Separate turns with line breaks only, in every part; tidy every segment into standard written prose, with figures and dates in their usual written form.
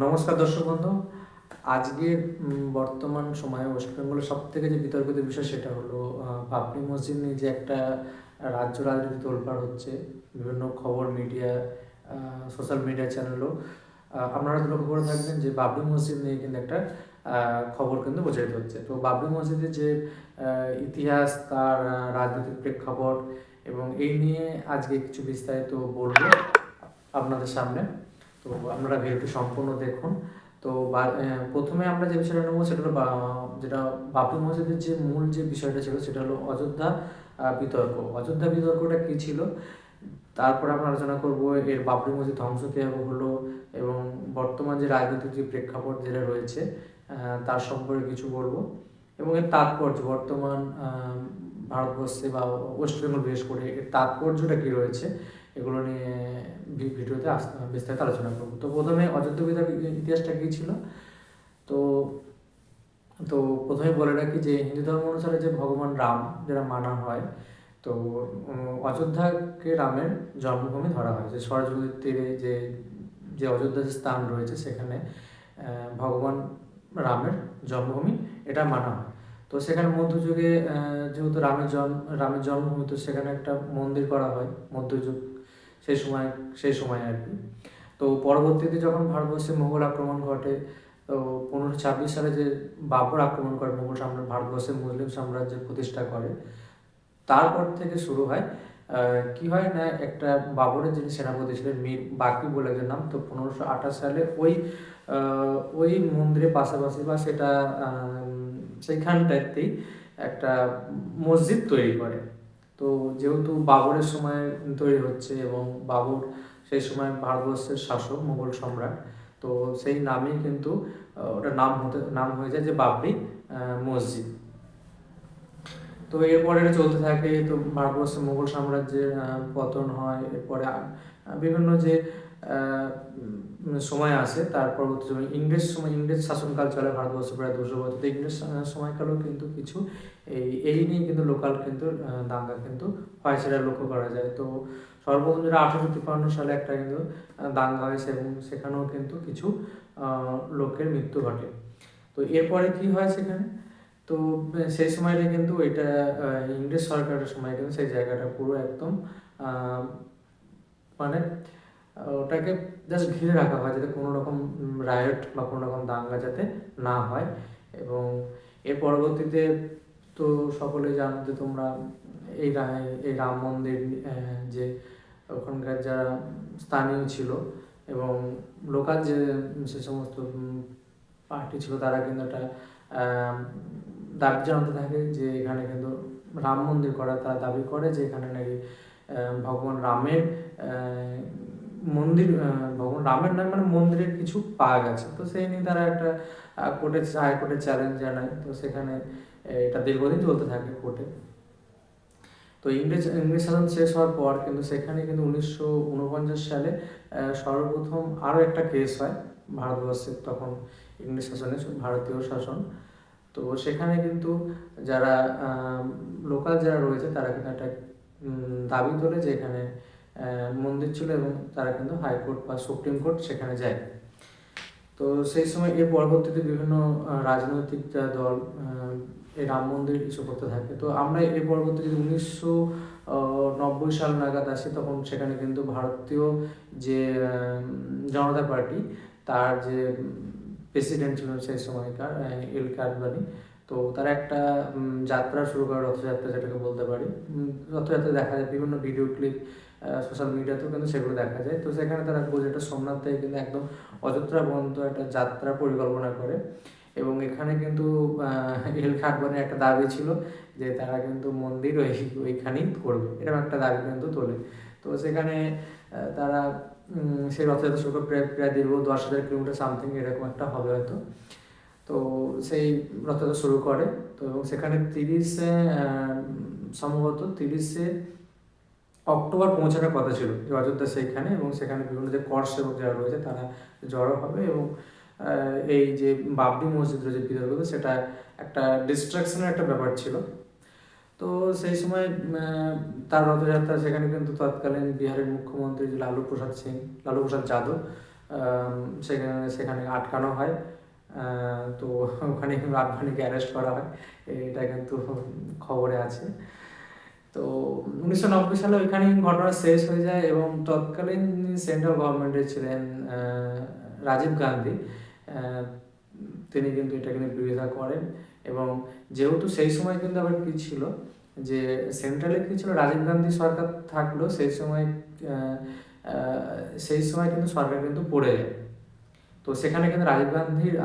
নমস্কার দর্শক বন্ধু। আজকের বর্তমান সময়ে ওয়েস্ট বেঙ্গলের সব থেকে যে বিতর্কিত বিষয় সেটা হলো বাবরি মসজিদ নিয়ে যে একটা রাজ্য রাজনীতি তোলপাড় হচ্ছে। বিভিন্ন খবর মিডিয়া, সোশ্যাল মিডিয়া চ্যানেলও আপনারা লক্ষ্য করে থাকবেন যে বাবরি মসজিদ নিয়ে কিন্তু একটা খবর কিন্তু প্রচারিত হচ্ছে। তো বাবরি মসজিদের যে ইতিহাস, তার রাজনৈতিক প্রেক্ষাপট এবং এই নিয়ে আজকে কিছু বিস্তারিত বলবো আপনাদের সামনে। তো আপনারা ভিডিওটি সম্পূর্ণ দেখুন। তো প্রথমে আমরা যে বিষয়টা নেবো সেটা হলো যেটা বাবরি মসজিদের যে মূল যে বিষয়টা ছিল সেটা হলো অযোধ্যা বিতর্ক। অযোধ্যা বিতর্কটা কী ছিল, তারপর আমরা আলোচনা করব এর বাবরি মসজিদ ধ্বংস কীভাবে হলো এবং বর্তমান যে রাজনৈতিক যে প্রেক্ষাপট যেটা রয়েছে তার সম্পর্কে কিছু বলবো এবং এর তাৎপর্য বর্তমান ভারতবর্ষে বা ওয়েস্ট বেঙ্গল বিশেষ করে এর তাৎপর্যটা কী রয়েছে এগুলো নিয়ে ভিডিওতে বিস্তারিত আলোচনা করবো। তো প্রথমে অযোধ্যা বিতর্কের ইতিহাসটা কী ছিল। তো তো প্রথমে বলে রাখি যে হিন্দু ধর্ম অনুসারে যে ভগবান রাম যেটা মানা হয়, তো অযোধ্যাকে রামের জন্মভূমি ধরা হয়। যে সরজ নদীর তীরে যে যে অযোধ্যার স্থান রয়েছে সেখানে ভগবান রামের জন্মভূমি এটা মানা হয়। তো সেখানে মধ্যযুগে যেহেতু রামের জন্মভূমি, তো সেখানে একটা মন্দির করা হয় মধ্যযুগ সেই সময় আর কি। তো পরবর্তীতে যখন ভারতবর্ষে মুঘল আক্রমণ ঘটে, তো 1526 সালে যে বাবর আক্রমণ করে মুঘল সাম্রাজ্য ভারতবর্ষে মুসলিম সাম্রাজ্যের প্রতিষ্ঠা করে, তারপর থেকে শুরু হয় কি হয় না, একটা বাবরের যিনি সেনাপতি ছিলেন মীর বাকি বলে একজন নাম, তো 1528 সালে ওই মন্দিরের পাশাপাশি বা সেইখানটাতেই একটা মসজিদ তৈরি করে। তো যেহেতু বাবরের সময় তৈরি হচ্ছে এবং বাবর সেই সময় ভারতবর্ষের শাসক মুঘল সম্রাট, তো সেই নামেই কিন্তু ওটার নাম হয়ে যায় যে বাবরি মসজিদ। তো এরপরে এটা চলতে থাকে। তো ভারতবর্ষে মুঘল সাম্রাজ্যের পতন হয়। এরপরে বিভিন্ন যে সময় আসে, তার পরবর্তী সময় ইংরেজ শাসনকাল চলে ভারতবর্ষে প্রায় 200 বছর। তো ইংরেজ সময়কালেও কিন্তু কিছু এই নিয়ে কিন্তু লোকাল কিন্তু দাঙ্গা কিন্তু হয়, সেটা লক্ষ্য করা যায়। তো সর্বপ্রথম যেটা 1853 সালে একটা কিন্তু দাঙ্গা হয়েছে এবং সেখানেও কিন্তু কিছু লোকের মৃত্যু ঘটে। তো এরপরে কি হয় সেখানে, তো সেই সময়টা কিন্তু এটা ইংরেজ সরকারের সময় কিন্তু সেই জায়গাটা পুরো একদম মানে ওটাকে জাস্ট ঘিরে রাখা হয় যাতে কোনো রকম রায়ট বা কোনো রকম দাঙ্গা যাতে না হয়। এবং এর পরবর্তীতে তো সকলেই জানো যে তোমরা এই রাম মন্দির যে ওখানকার যারা স্থানীয় ছিল এবং লোকাল সে সমস্ত পার্টি ছিল, তারা কিন্তু একটা দাবি জানাতে থাকে যে এখানে কিন্তু রাম মন্দির করা, তারা দাবি করে যে এখানে নাকি ভগবান রামের মন্দির, ভগবান রামের নয় মানে মন্দিরের কিছু পাওয়া গেছে। তো সেই নিয়ে তারা একটা হাইকোর্টে চ্যালেঞ্জ জানায়। তো সেখানে এটা দীর্ঘদিন চলতে থাকে কোর্টে। তো ইংরেজ শাসন শেষ হওয়ার পর কিন্তু সেখানে কিন্তু 1949 সালে সর্বপ্রথম আরও একটা কেস হয় ভারতবর্ষে, তখন ইংরেজ শাসনে ভারতীয় শাসন। তো সেখানে কিন্তু যারা লোকাল যারা রয়েছে তারা কিন্তু একটা দাবি তোলে যে এখানে মন্দির ছিল এবং তারা কিন্তু হাইকোর্ট বা সুপ্রিম কোর্ট সেখানে যায়। তো সেই সময় এর পরবর্তীতে বিভিন্ন রাজনৈতিক দল এই রাম মন্দির ইস্যু করতে থাকে। তো আমরা এর পরবর্তীতে 1990 সাল নাগাদ আসি, তখন সেখানে কিন্তু ভারতীয় যে জনতা পার্টি, তার যে প্রেসিডেন্ট ছিল সেই সময়কার এল কে আদবানি, তো তারা একটা যাত্রা শুরু করে, রথযাত্রা যেটাকে বলতে পারি। রথযাত্রা দেখা যায় বিভিন্ন ভিডিও ক্লিপ সোশ্যাল মিডিয়াতেও কিন্তু সেগুলো দেখা যায়। তো সেখানে তারা গুজরাট সোমনাথ থেকে কিন্তু একদম অযোধ্যা পর্যন্ত একটা যাত্রা পরিকল্পনা করে এবং এখানে কিন্তু এল কে আদবানির একটা দাবি ছিল যে তারা কিন্তু মন্দির ওইখানেই করবে, এরকম একটা দাবি কিন্তু তোলে। তো সেখানে তারা সেই রথযাত্রা শুরু করে প্রায় দীর্ঘ 10,000 কিলোমিটার সামথিং এরকম একটা হবে হয়তো। তো সেই রথযাত্রা শুরু করে। তো এবং সেখানে সম্ভবত 30 অক্টোবর পৌঁছানোর কথা ছিল যে অযোধ্যা সেইখানে, এবং সেখানে বিভিন্ন যে কর সেবক যারা রয়েছে তারা জড়ো হবে এবং এই যে বাবরি মসজিদ রয়েছে বিতর্ক, সেটা একটা ডিস্ট্রাকশনের একটা ব্যাপার ছিল। তো সেই সময় তার রথযাত্রা সেখানে কিন্তু তৎকালীন বিহারের মুখ্যমন্ত্রী লালু প্রসাদ যাদব সেখানে সেখানে আটকানো হয়। তো ওখানে আদভানিকে অ্যারেস্ট করা হয়, এটা কিন্তু খবরে আছে। তো 1990 সালে ওইখানে ঘটনা শেষ হয়ে যায় এবং তৎকালীন সেন্ট্রাল গভর্নমেন্টে ছিলেন রাজীব গান্ধী। আহ, তিনি কিন্তু এটাকে নিয়ে বিরোধিতা করেন এবং যেহেতু সেই সময় কিন্তু আবার কী ছিল যে সেন্ট্রালে কী ছিল, রাজীব গান্ধী সরকার থাকলেও আহ, সেই সময় কিন্তু সরকার কিন্তু পড়ে যায়। তো সেখানে কিন্তু রাজীব গান্ধীর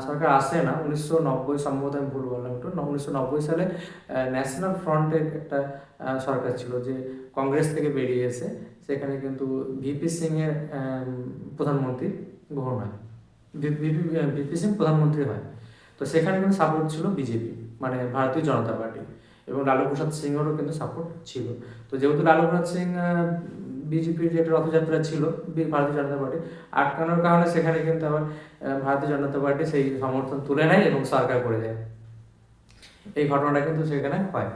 সরকার আসে না 1990, সম্ভবত আমি ভুল বললাম একটু, 1990 সালে ন্যাশনাল ফ্রন্টের একটা সরকার ছিল যে কংগ্রেস থেকে বেরিয়ে এসে, সেখানে কিন্তু ভিপি সিংয়ের প্রধানমন্ত্রী গ্রহণ হয়, ভিপি সিং প্রধানমন্ত্রী হয়। তো সেখানে কিন্তু সাপোর্ট ছিল বিজেপি, মানে ভারতীয় জনতা পার্টি, এবং লালু প্রসাদ সিংয়েরও কিন্তু সাপোর্ট ছিল। তো যেহেতু লালু প্রসাদ সিং বিজেপির যে একটা রথযাত্রা ছিল ভারতীয় জনতা পার্টি আটকানোর কারণে, সেখানে কিন্তু আবার ভারতীয় জনতা পার্টি সেই সমর্থন তুলে নেয় এবং সরকার করে দেয়। এই ঘটনাটা কিন্তু সেখানে হয়।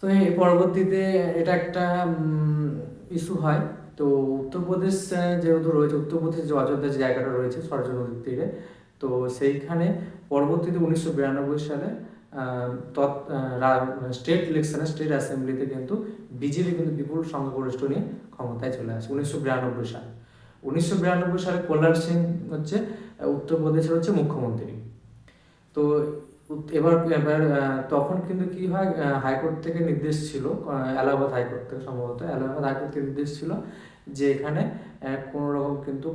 তো এই পরবর্তীতে এটা একটা ইস্যু হয়। তো উত্তরপ্রদেশ যেহেতু রয়েছে, উত্তরপ্রদেশ যে অযোধ্যা যে জায়গাটা রয়েছে সরযূ নদীর তীরে, তো সেইখানে পরবর্তীতে 1992 সালে স্টেট ইলেকশনে, স্টেট অ্যাসেম্বলিতে কিন্তু বিজেপি কিন্তু বিপুল সংখ্যাগরিষ্ঠ নিয়ে ক্ষমতায় চলে আসে 1992 সালে। 1992 সালে কল্যাণ সিং হচ্ছে উত্তরপ্রদেশের হচ্ছে মুখ্যমন্ত্রী। তো এবার এবার তখন কিন্তু কি হয়, হাইকোর্ট থেকে নির্দেশ ছিল, এলাহাবাদ হাইকোর্ট থেকে, সম্ভবত এলাহাবাদ হাইকোর্ট থেকে নির্দেশ ছিল যে এখানে কোনো রকম কিন্তু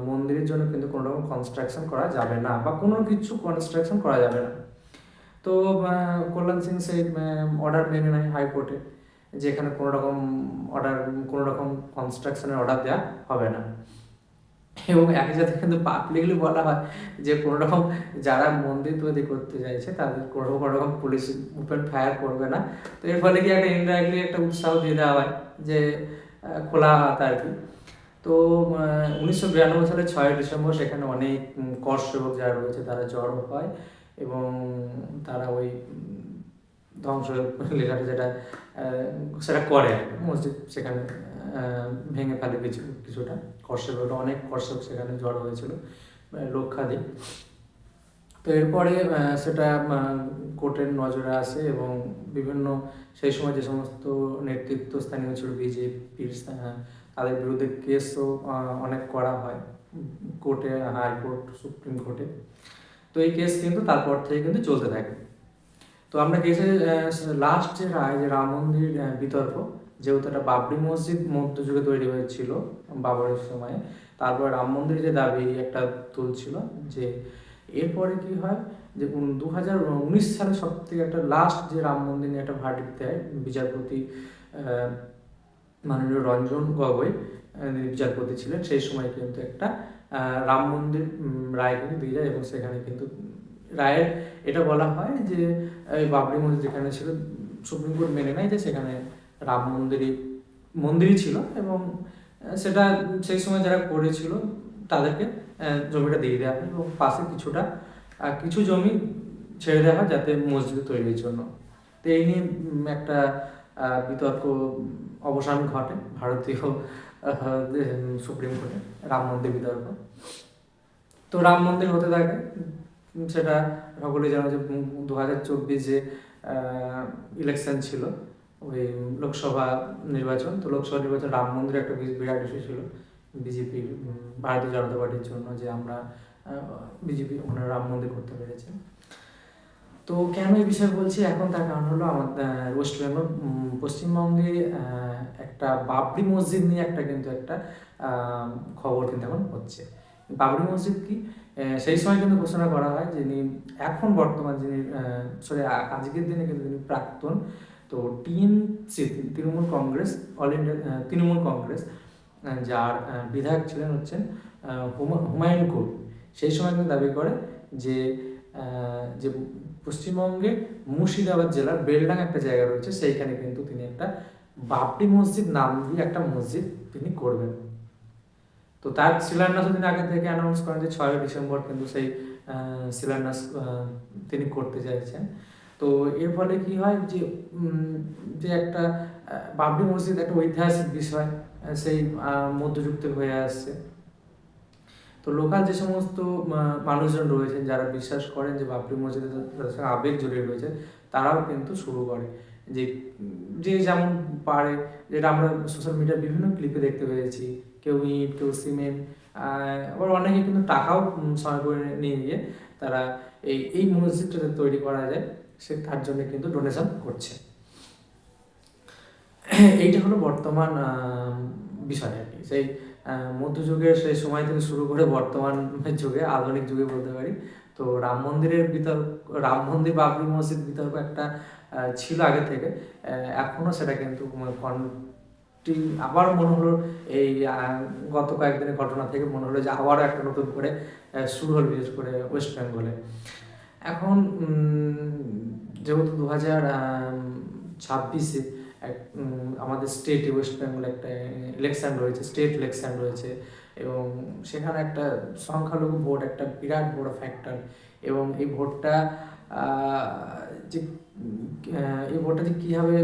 মন্দিরের জন্য কিন্তু কোনো রকম কনস্ট্রাকশন করা যাবে না, বা কোনো কিছু কনস্ট্রাকশন করা যাবে না। তো কল্যাণ সিং সেই অর্ডার মেনে নেয় হাইকোর্টে, যে এখানে কোনো রকম কনস্ট্রাকশনের অর্ডার দেওয়া হবে না। এবং একই সাথে কিন্তু পাবলিকলি বলা হয় যে কোনো রকম যারা মন্দির তৈরি করতে চাইছে তাদের কোনো রকম পুলিশ ওপেন ফায়ার করবে না। তো এর ফলে কি একটা ইনডাইরেক্টলি একটা উৎসাহ দিয়ে দেওয়া হয় যে খোলা হাত আর কি। তো 1992 সালে 6 ডিসেম্বর সেখানে অনেক কর সেবক যারা রয়েছে তারা জড়ো হয় এবং তারা ওই ধ্বংস লেখাটা যেটা সেটা করে মসজিদ সেখানে ভেঙে ফেলে কিছুটা। কর্ষকরা অনেক কর্ষক সেখানে জড়ো হয়েছিল, লক্ষাধিক। তো এরপরে সেটা কোর্টের নজরে আসে এবং বিভিন্ন সেই সময় যে সমস্ত নেতৃত্ব স্থানীয় ছিল বিজেপির, তাদের বিরুদ্ধে কেসও অনেক করা হয় কোর্টে, হাইকোর্ট, সুপ্রিম কোর্টে। তো এই কেস কিন্তু তারপর থেকে কিন্তু চলতে থাকে। তো আমরা কেসের লাস্ট যে রায়, যে রাম মন্দির বিতর্ক, যেহেতু একটা বাবরি মসজিদ মধ্যযুগে তৈরি হয়েছিল বাবরের সময়ে, তারপর রাম মন্দিরের যে দাবি একটা তুলছিল, যে এরপরে কি হয় যে 2019 সালে সব থেকে একটা লাস্ট যে রাম মন্দির নিয়ে একটা ভার্ডিক্ট দেয় বিচারপতি মাননীয় রঞ্জন গগৈ বিচারপতি ছিলেন সেই সময়, কিন্তু একটা রাম মন্দির রায় কিন্তু দিয়ে যায় এবং সেখানে কিন্তু রায়ের এটা বলা হয় যে এই বাবরি মসজিদ যেখানে ছিল, সুপ্রিম কোর্ট মেনে নেয় যে সেখানে রাম মন্দিরই ছিল এবং সেটা সেই সময় যারা করেছিল তাদেরকে জমিটা দিয়ে দেওয়া হয় এবং পাশে কিছু জমি ছেড়ে দেওয়া হয় যাতে মসজিদ তৈরির জন্য। তো এই নিয়ে একটা বিতর্ক অবসান ঘটে ভারতীয় সুপ্রিম কোর্টে, রাম মন্দির বিতর্ক। তো রাম মন্দির হতে থাকে, সেটা সকলে জানো যে 2024 যে ইলেকশন ছিল, ওই লোকসভা নির্বাচন, তো লোকসভা নির্বাচন রাম মন্দির একটা বিরাট ইস্যু ছিল বিজেপির, ভারতীয় জনতা পার্টির জন্য, যে আমরা বিজেপি ওনারা রাম মন্দির করতে পেরেছে। তো কেন এই বিষয়ে বলছি এখন, তার কারণ হলো আমাদের ওয়েস্ট বেঙ্গল, পশ্চিমবঙ্গে একটা বাবরি মসজিদ নিয়ে কিন্তু একটা খবর কিন্তু এখন হচ্ছে। বাবরি মসজিদ কি, সেই সময় কিন্তু ঘোষণা করা হয় যিনি এখন বর্তমান আজকের দিনে কিন্তু তিনি প্রাক্তন, তো তৃণমূল কংগ্রেস, অল ইন্ডিয়া তৃণমূল কংগ্রেস, যার বিধায়ক ছিলেন হচ্ছেন হুমায়ুন কবির। সেই সময় কিন্তু দাবি করে যে যে পশ্চিমবঙ্গে মুর্শিদাবাদ জেলার বেলডাং একটা জায়গা রয়েছে, সেইখানে কিন্তু তিনি একটা বাবরি মসজিদ নাম দিয়ে একটা মসজিদ তিনি করবেন। তো তার শিলান্যাস দিন আগে থেকে অ্যানাউন্স করেন যে 6 ডিসেম্বর কিন্তু সেই শিলান্যাস তিনি করতে চাইছেন। তো এর ফলে কি হয় যে একটা বাবরি মসজিদ একটা ঐতিহাসিক বিষয়, সেই মধ্যযুগ থেকে হয়ে আসছে। তো লোকাল যে সমস্ত মানুষজন রয়েছেন যারা বিশ্বাস করেন যে বাবরি মসজিদে তাদের সঙ্গে আবেগ জড়িয়ে রয়েছে, তারাও কিন্তু শুরু করে যে যে যেমন পারে, যেটা আমরা সোশ্যাল মিডিয়ার বিভিন্ন ক্লিপে দেখতে পেয়েছি, কেউ ইট, কেউ সিমেন্ট, আবার অনেকে কিন্তু টাকাও সময় করে নিয়ে গিয়ে তারা এই মসজিদটা তৈরি করা যায় সে তার জন্য কিন্তু ডোনেশন করছে। এইটা হলো বর্তমান বিষয় আর কি। সেই মধ্যযুগের সেই সময় থেকে শুরু করে বর্তমান যুগে, আধুনিক যুগে বলতে পারি। তো রাম মন্দিরের বিতর্ক, রাম মন্দির বাবরি মসজিদ বিতর্ক একটা ছিল আগে থেকে, এখনও সেটা কিন্তু আবার মনে হলো এই গত কয়েকদিনের ঘটনা থেকে মনে হলো যে আবারও একটা নতুন করে শুরু হলো, বিশেষ করে ওয়েস্ট বেঙ্গলে। এখন যেহেতু 2026-এ আমাদের স্টেটে ওয়েস্ট বেঙ্গলে একটা ইলেকশান রয়েছে, স্টেট ইলেকশান রয়েছে, এবং সেখানে একটা সংখ্যালঘু ভোট একটা বিরাট বড় ফ্যাক্টর, এবং এই ভোটটা যে এই ভোটটা যে কীভাবে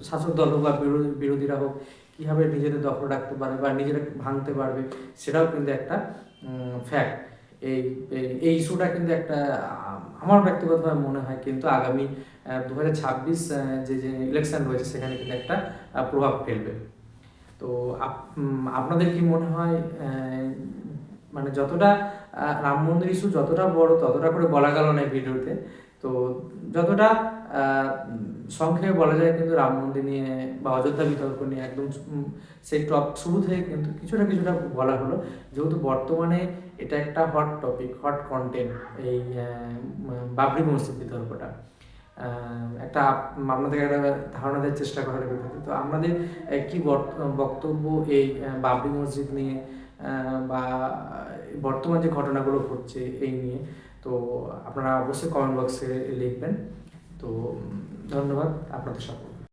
শাসক দল হোক বা বিরোধীরা হোক কীভাবে নিজেদের দখল রাখতে পারবে বা নিজেরা ভাঙতে পারবে, সেটাও কিন্তু একটা ফ্যাক্ট। এই ইস্যুটা কিন্তু একটা আমার ব্যক্তিগতভাবে মনে হয় কিন্তু আগামী 2026 যে ইলেকশন রয়েছে সেখানে কিন্তু একটা প্রভাব ফেলবে। তো আপনাদের কি মনে হয়, মানে যতটা রাম মন্দির ইস্যু যতটা বড় ততটা করে বলা গেল না ভিডিওতে, তো যতটা সংক্ষেপে বলা যায় কিন্তু রাম মন্দির নিয়ে বা অযোধ্যা বিতর্ক নিয়ে একদম সেই শুরু থেকে কিন্তু কিছুটা বলা হলো, যেহেতু বর্তমানে এটা একটা হট টপিক, হট কন্টেন্ট এই বাবরি মসজিদ বিতর্কটা। একটা আপনাদের একটা ধারণা দেওয়ার চেষ্টা করার ভিডিওতে। তো আপনাদের কি বক্তব্য এই বাবরি মসজিদ নিয়ে বা বর্তমান যে ঘটনাগুলো ঘটছে এই নিয়ে? তো আপনারা অবশ্যই কমেন্ট বক্সে লিখবেন। তো ধন্যবাদ আপনাদের সকলকে।